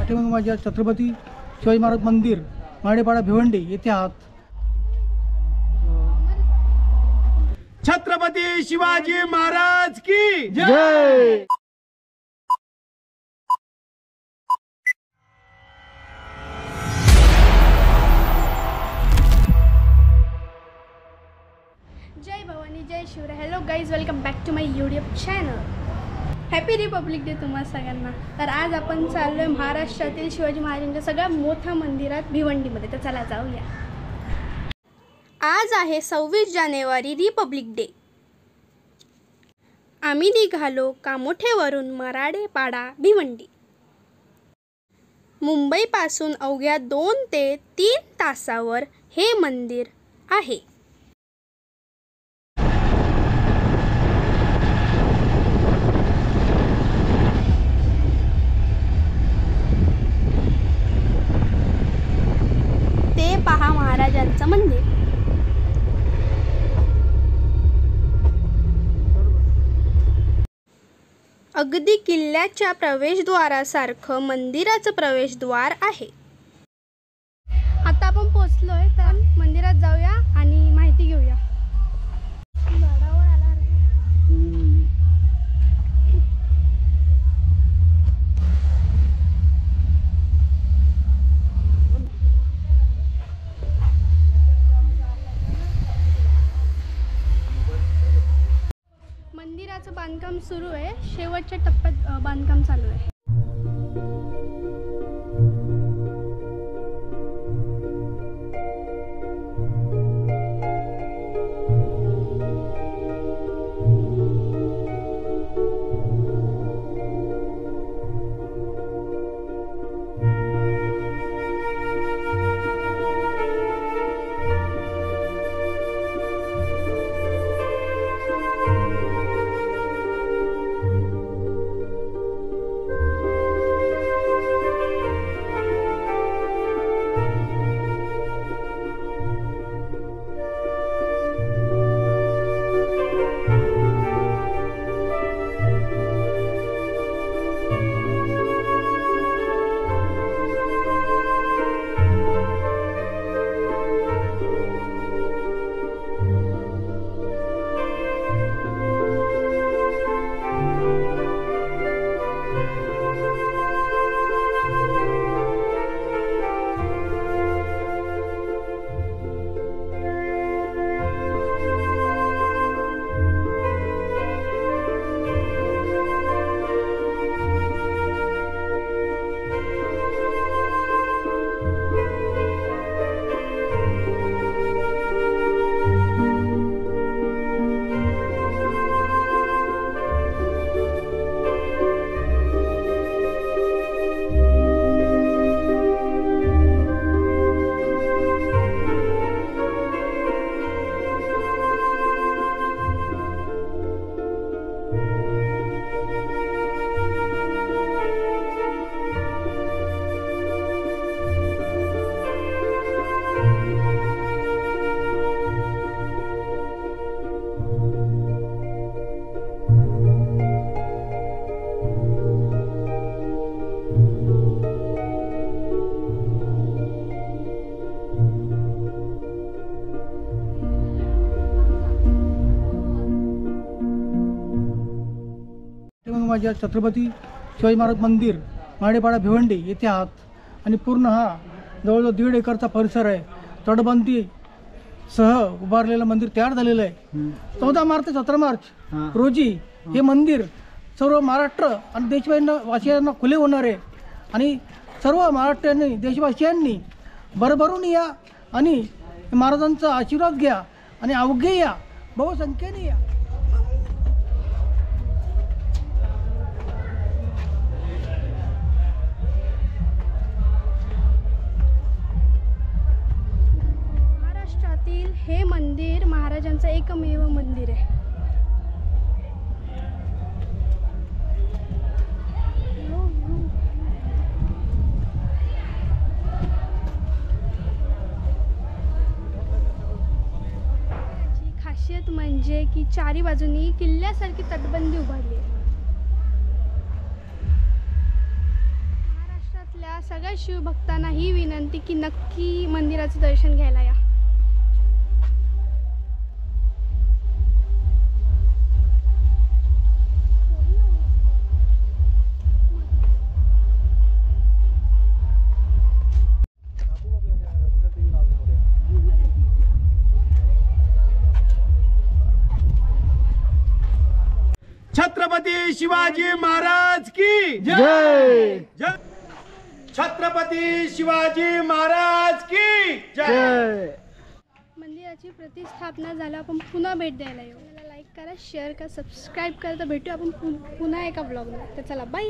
पाठीमागे माझ्या छत्रपती शिवाजी महाराज मंदिर माडेपाडा भिवंडी येथे आहात. छत्रपती शिवाजी महाराज की जय. जय भवानी, जय Shivrai. Hello guys, welcome back to my YouTube channel. Happy Republic Day तुम्हा सगळ्यांना. तर आज आपण चाललो आहे महाराष्ट्रातील शिवाजी महाराजांच्या सगळ्यात मोठ्या मंदिरात भिवंडीमध्ये. तर चला जाऊया. आज आहे 26 जानेवारी, रिपब्लिक डे. आम्ही निघालो कामोठेवरून माडेपाडा भिवंडी. मुंबईपासून अवघ्या 2 ते 3 तासावर हे मंदिर आहे. ते पहा महाराजांचं मंदिर. अगदी किल्ल्याच्या प्रवेशद्वारासारखं मंदिराचं प्रवेशद्वार आहे. आता आपण पोचलोय, तर मंदिरात जाऊया आणि माहिती घेऊया. झाडावर आला. मंदिराचं बांधकाम सुरू आहे. शेवटच्या टप्प्यात बांधकाम चालू आहे. माझ्या छत्रपती शिवाजी महाराज मंदिर माडेपाडा भिवंडी येथे आहात. आणि पूर्ण हा जवळजवळ 1.5 एकरचा परिसर आहे. तटबंदी सह उभारलेलं मंदिर तयार झालेलं आहे. 14 मार्च ते 17 मार्च रोजी हे मंदिर सर्व महाराष्ट्र आणि देशवासियांना खुले होणार आहे. आणि सर्व महाराष्ट्रांनी देशवासियांनी भरभरून या आणि महाराजांचा आशीर्वाद घ्या आणि अवघे या, बहुसंख्येने या. हे मंदिर महाराजांचं एकमेव मंदिर आहे. खासियत म्हणजे की चारी बाजूनी किल्ल्यासारखी तटबंदी उभारली आहे. महाराष्ट्रातल्या सगळ्या शिवभक्तांना ही विनंती की नक्की मंदिराचं दर्शन घ्यायला या. छत्रपती शिवाजी महाराज की जय. जय. छत्रपती शिवाजी महाराज की जय. मंदिराची प्रतिष्ठापना झाला, आपण पुन्हा भेट द्यायला येऊ. लाईक करा, शेअर करा, सबस्क्राईब करा. तर भेटू आपण पुन्हा एका ब्लॉगमध्ये. तर चला बाय.